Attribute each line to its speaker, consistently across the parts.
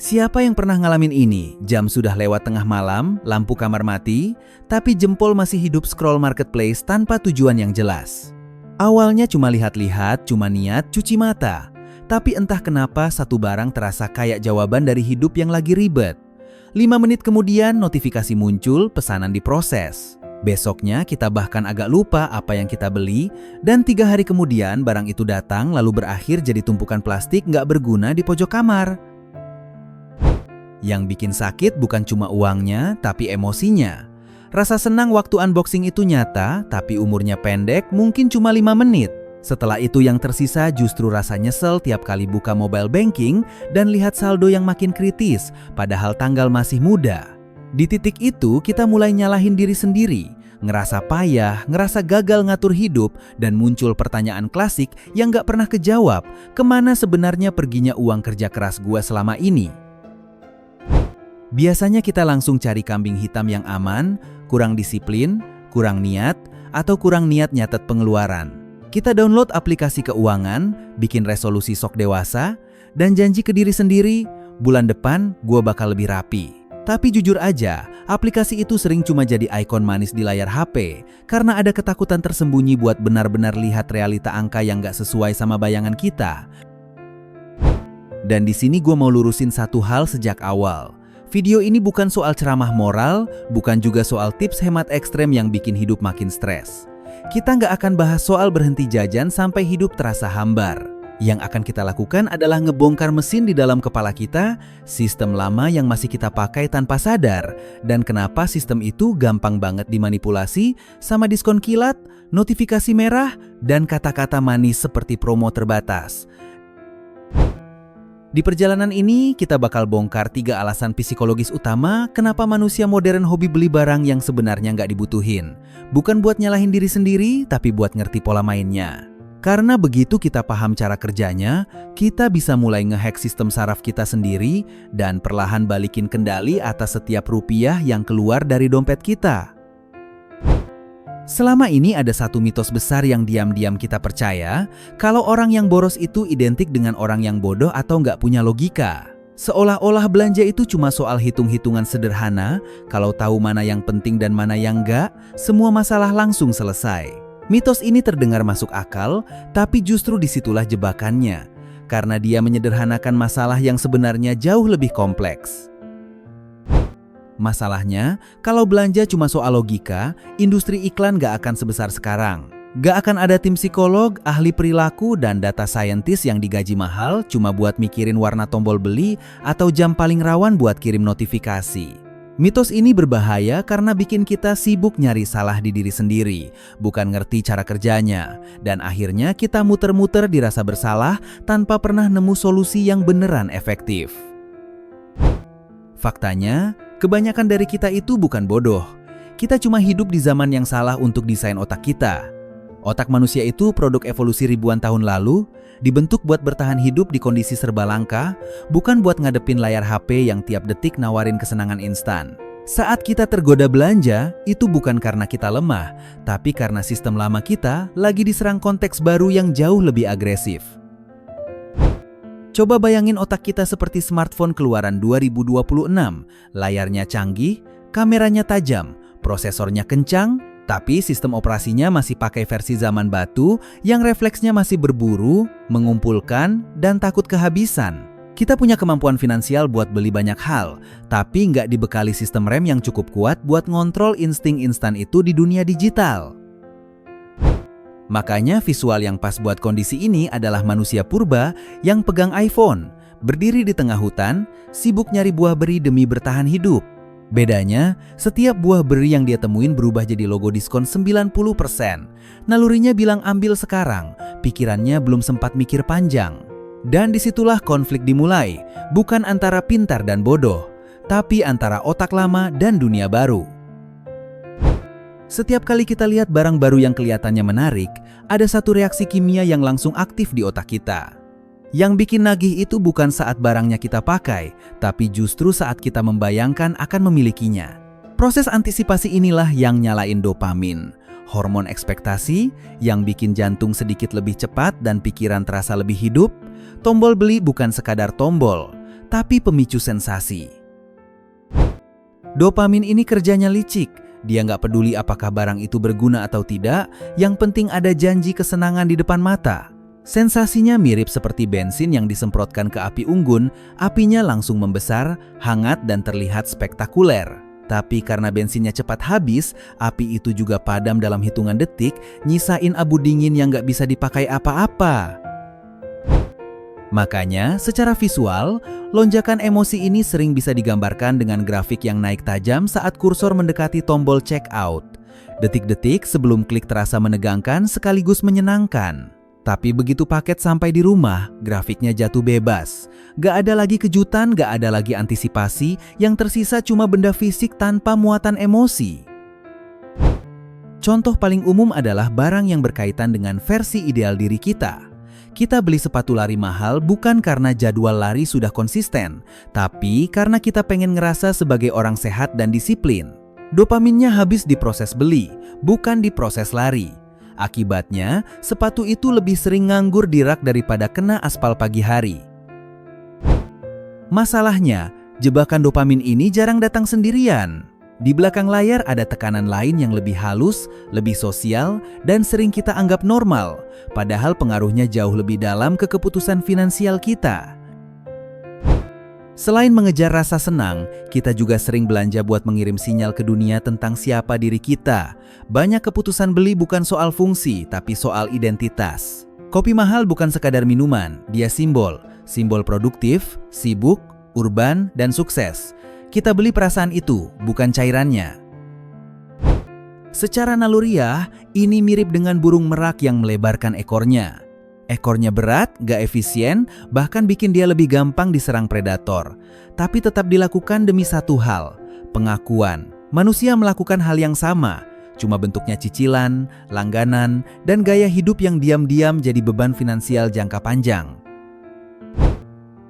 Speaker 1: Siapa yang pernah ngalamin ini? Jam sudah lewat tengah malam, lampu kamar mati, tapi jempol masih hidup scroll marketplace tanpa tujuan yang jelas. Awalnya cuma lihat-lihat, cuma niat cuci mata. Tapi entah kenapa satu barang terasa kayak jawaban dari hidup yang lagi ribet. 5 menit kemudian notifikasi muncul, pesanan diproses. Besoknya kita bahkan agak lupa apa yang kita beli, dan 3 hari kemudian barang itu datang lalu berakhir jadi tumpukan plastik nggak berguna di pojok kamar. Yang bikin sakit bukan cuma uangnya, tapi emosinya. Rasa senang waktu unboxing itu nyata, tapi umurnya pendek mungkin cuma 5 menit. Setelah itu yang tersisa justru rasa nyesel tiap kali buka mobile banking dan lihat saldo yang makin kritis, padahal tanggal masih muda. Di titik itu kita mulai nyalahin diri sendiri, ngerasa payah, ngerasa gagal ngatur hidup, dan muncul pertanyaan klasik yang gak pernah kejawab, kemana sebenarnya perginya uang kerja keras gue selama ini? Biasanya kita langsung cari kambing hitam yang aman, kurang disiplin, kurang niat, atau kurang niat nyatet pengeluaran. Kita download aplikasi keuangan, bikin resolusi sok dewasa, dan janji ke diri sendiri, bulan depan gue bakal lebih rapi. Tapi jujur aja, aplikasi itu sering cuma jadi ikon manis di layar HP, karena ada ketakutan tersembunyi buat benar-benar lihat realita angka yang gak sesuai sama bayangan kita. Dan di sini gue mau lurusin satu hal sejak awal. Video ini bukan soal ceramah moral, bukan juga soal tips hemat ekstrem yang bikin hidup makin stres. Kita nggak akan bahas soal berhenti jajan sampai hidup terasa hambar. Yang akan kita lakukan adalah ngebongkar mesin di dalam kepala kita, sistem lama yang masih kita pakai tanpa sadar, dan kenapa sistem itu gampang banget dimanipulasi sama diskon kilat, notifikasi merah, dan kata-kata manis seperti promo terbatas. Di perjalanan ini, kita bakal bongkar 3 alasan psikologis utama kenapa manusia modern hobi beli barang yang sebenarnya nggak dibutuhin. Bukan buat nyalahin diri sendiri, tapi buat ngerti pola mainnya. Karena begitu kita paham cara kerjanya, kita bisa mulai ngehack sistem saraf kita sendiri dan perlahan balikin kendali atas setiap rupiah yang keluar dari dompet kita. Selama ini ada satu mitos besar yang diam-diam kita percaya, kalau orang yang boros itu identik dengan orang yang bodoh atau nggak punya logika. Seolah-olah belanja itu cuma soal hitung-hitungan sederhana, kalau tahu mana yang penting dan mana yang nggak, semua masalah langsung selesai. Mitos ini terdengar masuk akal, tapi justru disitulah jebakannya, karena dia menyederhanakan masalah yang sebenarnya jauh lebih kompleks. Masalahnya, kalau belanja cuma soal logika, industri iklan gak akan sebesar sekarang. Gak akan ada tim psikolog, ahli perilaku, dan data scientist yang digaji mahal cuma buat mikirin warna tombol beli atau jam paling rawan buat kirim notifikasi. Mitos ini berbahaya karena bikin kita sibuk nyari salah di diri sendiri, bukan ngerti cara kerjanya, dan akhirnya kita muter-muter dirasa bersalah tanpa pernah nemu solusi yang beneran efektif. Faktanya, kebanyakan dari kita itu bukan bodoh. Kita cuma hidup di zaman yang salah untuk desain otak kita. Otak manusia itu produk evolusi ribuan tahun lalu, dibentuk buat bertahan hidup di kondisi serba langka, bukan buat ngadepin layar HP yang tiap detik nawarin kesenangan instan. Saat kita tergoda belanja, itu bukan karena kita lemah, tapi karena sistem lama kita lagi diserang konteks baru yang jauh lebih agresif. Coba bayangin otak kita seperti smartphone keluaran 2026, layarnya canggih, kameranya tajam, prosesornya kencang, tapi sistem operasinya masih pakai versi zaman batu yang refleksnya masih berburu, mengumpulkan, dan takut kehabisan. Kita punya kemampuan finansial buat beli banyak hal, tapi nggak dibekali sistem rem yang cukup kuat buat ngontrol insting instan itu di dunia digital. Makanya visual yang pas buat kondisi ini adalah manusia purba yang pegang iPhone, berdiri di tengah hutan, sibuk nyari buah beri demi bertahan hidup. Bedanya, setiap buah beri yang dia temuin berubah jadi logo diskon 90%. Nalurinya bilang ambil sekarang, pikirannya belum sempat mikir panjang. Dan disitulah konflik dimulai, bukan antara pintar dan bodoh, tapi antara otak lama dan dunia baru. Setiap kali kita lihat barang baru yang kelihatannya menarik, ada satu reaksi kimia yang langsung aktif di otak kita. Yang bikin nagih itu bukan saat barangnya kita pakai, tapi justru saat kita membayangkan akan memilikinya. Proses antisipasi inilah yang nyalain dopamin, hormon ekspektasi yang bikin jantung sedikit lebih cepat dan pikiran terasa lebih hidup. Tombol beli bukan sekadar tombol, tapi pemicu sensasi. Dopamin ini kerjanya licik. Dia nggak peduli apakah barang itu berguna atau tidak, yang penting ada janji kesenangan di depan mata. Sensasinya mirip seperti bensin yang disemprotkan ke api unggun, apinya langsung membesar, hangat dan terlihat spektakuler. Tapi karena bensinnya cepat habis, api itu juga padam dalam hitungan detik, nyisain abu dingin yang nggak bisa dipakai apa-apa. Makanya, secara visual, lonjakan emosi ini sering bisa digambarkan dengan grafik yang naik tajam saat kursor mendekati tombol check out. Detik-detik sebelum klik terasa menegangkan sekaligus menyenangkan. Tapi begitu paket sampai di rumah, grafiknya jatuh bebas. Gak ada lagi kejutan, gak ada lagi antisipasi, yang tersisa cuma benda fisik tanpa muatan emosi. Contoh paling umum adalah barang yang berkaitan dengan versi ideal diri kita. Kita beli sepatu lari mahal bukan karena jadwal lari sudah konsisten, tapi karena kita pengen ngerasa sebagai orang sehat dan disiplin. Dopaminnya habis di proses beli, bukan di proses lari. Akibatnya, sepatu itu lebih sering nganggur di rak daripada kena aspal pagi hari. Masalahnya, jebakan dopamin ini jarang datang sendirian. Di belakang layar ada tekanan lain yang lebih halus, lebih sosial, dan sering kita anggap normal, padahal pengaruhnya jauh lebih dalam ke keputusan finansial kita. Selain mengejar rasa senang, kita juga sering belanja buat mengirim sinyal ke dunia tentang siapa diri kita. Banyak keputusan beli bukan soal fungsi, tapi soal identitas. Kopi mahal bukan sekadar minuman, dia simbol produktif, sibuk, urban, dan sukses. Kita beli perasaan itu, bukan cairannya. Secara naluriah, ini mirip dengan burung merak yang melebarkan ekornya. Ekornya berat, gak efisien, bahkan bikin dia lebih gampang diserang predator. Tapi tetap dilakukan demi satu hal, pengakuan. Manusia melakukan hal yang sama, cuma bentuknya cicilan, langganan, dan gaya hidup yang diam-diam jadi beban finansial jangka panjang.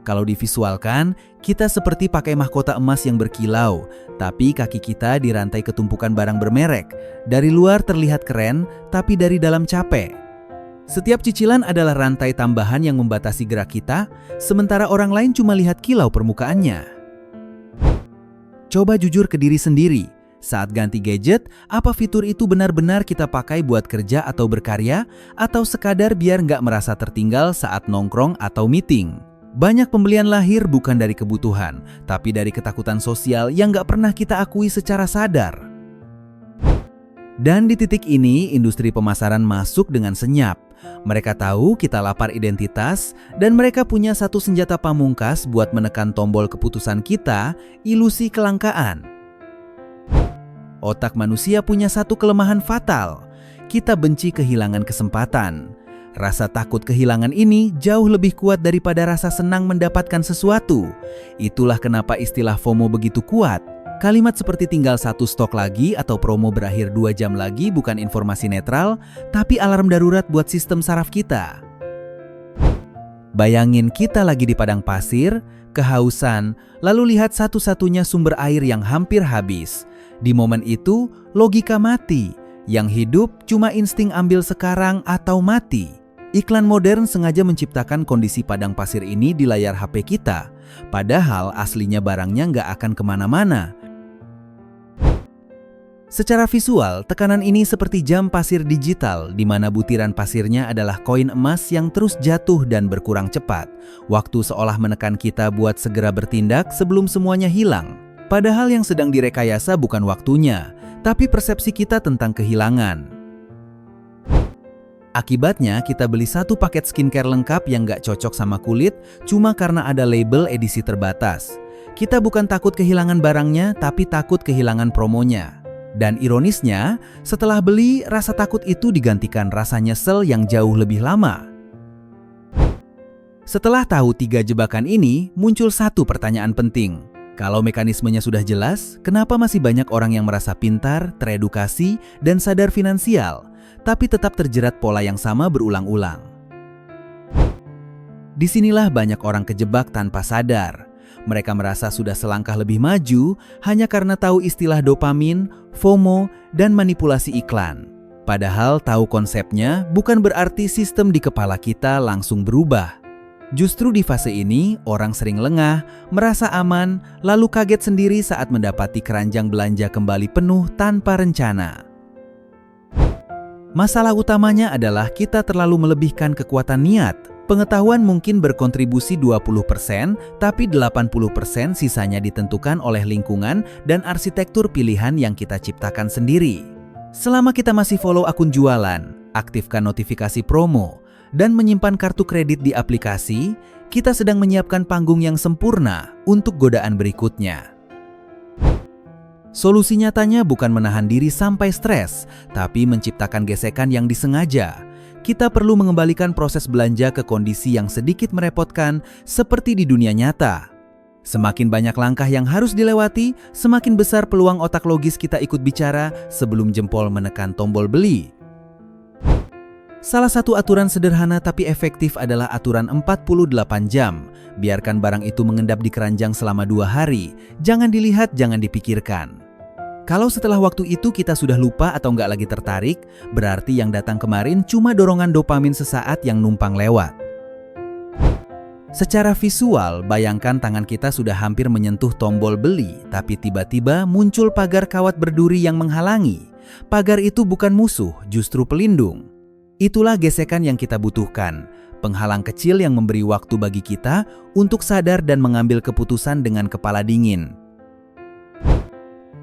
Speaker 1: Kalau divisualkan, kita seperti pakai mahkota emas yang berkilau, tapi kaki kita dirantai ketumpukan barang bermerek. Dari luar terlihat keren, tapi dari dalam capek. Setiap cicilan adalah rantai tambahan yang membatasi gerak kita, sementara orang lain cuma lihat kilau permukaannya. Coba jujur ke diri sendiri. Saat ganti gadget, apa fitur itu benar-benar kita pakai buat kerja atau berkarya, atau sekadar biar nggak merasa tertinggal saat nongkrong atau meeting? Banyak pembelian lahir bukan dari kebutuhan, tapi dari ketakutan sosial yang gak pernah kita akui secara sadar. Dan di titik ini, industri pemasaran masuk dengan senyap. Mereka tahu kita lapar identitas, dan mereka punya satu senjata pamungkas buat menekan tombol keputusan kita, ilusi kelangkaan. Otak manusia punya satu kelemahan fatal. Kita benci kehilangan kesempatan. Rasa takut kehilangan ini jauh lebih kuat daripada rasa senang mendapatkan sesuatu. Itulah kenapa istilah FOMO begitu kuat. Kalimat seperti tinggal satu stok lagi atau promo berakhir 2 jam lagi bukan informasi netral, tapi alarm darurat buat sistem saraf kita. Bayangin kita lagi di padang pasir, kehausan, lalu lihat satu-satunya sumber air yang hampir habis. Di momen itu, logika mati. Yang hidup cuma insting ambil sekarang atau mati. Iklan modern sengaja menciptakan kondisi padang pasir ini di layar HP kita, padahal aslinya barangnya nggak akan kemana-mana. Secara visual, tekanan ini seperti jam pasir digital, di mana butiran pasirnya adalah koin emas yang terus jatuh dan berkurang cepat. Waktu seolah menekan kita buat segera bertindak sebelum semuanya hilang. Padahal yang sedang direkayasa bukan waktunya, tapi persepsi kita tentang kehilangan. Akibatnya, kita beli satu paket skincare lengkap yang gak cocok sama kulit cuma karena ada label edisi terbatas. Kita bukan takut kehilangan barangnya, tapi takut kehilangan promonya. Dan ironisnya, setelah beli, rasa takut itu digantikan rasa nyesel yang jauh lebih lama. Setelah tahu 3 jebakan ini, muncul satu pertanyaan penting. Kalau mekanismenya sudah jelas, kenapa masih banyak orang yang merasa pintar, teredukasi, dan sadar finansial, tapi tetap terjerat pola yang sama berulang-ulang? Disinilah banyak orang kejebak tanpa sadar. Mereka merasa sudah selangkah lebih maju hanya karena tahu istilah dopamin, FOMO, dan manipulasi iklan. Padahal tahu konsepnya bukan berarti sistem di kepala kita langsung berubah. Justru di fase ini, orang sering lengah, merasa aman, lalu kaget sendiri saat mendapati keranjang belanja kembali penuh tanpa rencana. Masalah utamanya adalah kita terlalu melebihkan kekuatan niat. Pengetahuan mungkin berkontribusi 20%, tapi 80% sisanya ditentukan oleh lingkungan dan arsitektur pilihan yang kita ciptakan sendiri. Selama kita masih follow akun jualan, aktifkan notifikasi promo, dan menyimpan kartu kredit di aplikasi, kita sedang menyiapkan panggung yang sempurna untuk godaan berikutnya. Solusi nyatanya bukan menahan diri sampai stres, tapi menciptakan gesekan yang disengaja. Kita perlu mengembalikan proses belanja ke kondisi yang sedikit merepotkan seperti di dunia nyata. Semakin banyak langkah yang harus dilewati, semakin besar peluang otak logis kita ikut bicara sebelum jempol menekan tombol beli. Salah satu aturan sederhana tapi efektif adalah aturan 48 jam. Biarkan barang itu mengendap di keranjang selama 2 hari. Jangan dilihat, jangan dipikirkan. Kalau setelah waktu itu kita sudah lupa atau nggak lagi tertarik, berarti yang datang kemarin cuma dorongan dopamin sesaat yang numpang lewat. Secara visual, bayangkan tangan kita sudah hampir menyentuh tombol beli, tapi tiba-tiba muncul pagar kawat berduri yang menghalangi. Pagar itu bukan musuh, justru pelindung. Itulah gesekan yang kita butuhkan, penghalang kecil yang memberi waktu bagi kita untuk sadar dan mengambil keputusan dengan kepala dingin.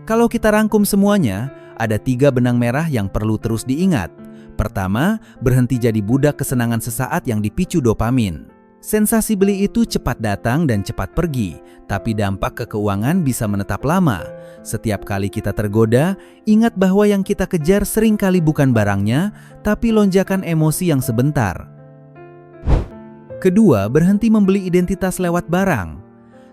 Speaker 1: Kalau kita rangkum semuanya, ada 3 benang merah yang perlu terus diingat. Pertama, berhenti jadi budak kesenangan sesaat yang dipicu dopamin. Sensasi beli itu cepat datang dan cepat pergi, tapi dampak ke keuangan bisa menetap lama. Setiap kali kita tergoda, ingat bahwa yang kita kejar seringkali bukan barangnya, tapi lonjakan emosi yang sebentar. Kedua, berhenti membeli identitas lewat barang.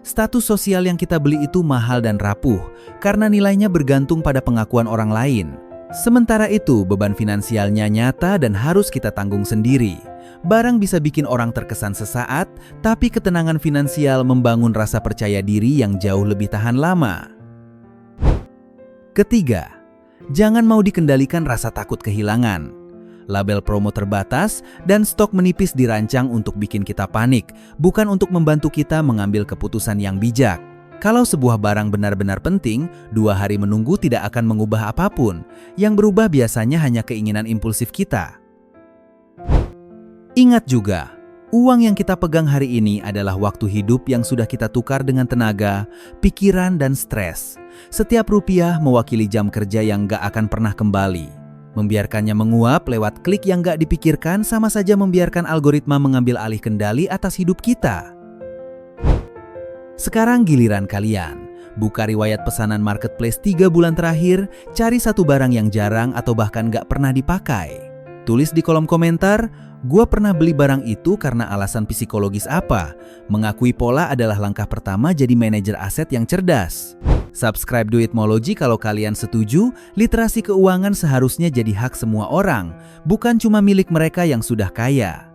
Speaker 1: Status sosial yang kita beli itu mahal dan rapuh, karena nilainya bergantung pada pengakuan orang lain. Sementara itu, beban finansialnya nyata dan harus kita tanggung sendiri. Barang bisa bikin orang terkesan sesaat, tapi ketenangan finansial membangun rasa percaya diri yang jauh lebih tahan lama. Ketiga, jangan mau dikendalikan rasa takut kehilangan. Label promo terbatas dan stok menipis dirancang untuk bikin kita panik, bukan untuk membantu kita mengambil keputusan yang bijak. Kalau sebuah barang benar-benar penting, 2 hari menunggu tidak akan mengubah apapun. Yang berubah biasanya hanya keinginan impulsif kita. Ingat juga, uang yang kita pegang hari ini adalah waktu hidup yang sudah kita tukar dengan tenaga, pikiran, dan stres. Setiap rupiah mewakili jam kerja yang gak akan pernah kembali. Membiarkannya menguap lewat klik yang gak dipikirkan sama saja membiarkan algoritma mengambil alih kendali atas hidup kita. Sekarang giliran kalian. Buka riwayat pesanan marketplace 3 bulan terakhir, cari satu barang yang jarang atau bahkan gak pernah dipakai. Tulis di kolom komentar, gua pernah beli barang itu karena alasan psikologis apa. Mengakui pola adalah langkah pertama jadi manajer aset yang cerdas. Subscribe Duitmology kalau kalian setuju, literasi keuangan seharusnya jadi hak semua orang, bukan cuma milik mereka yang sudah kaya.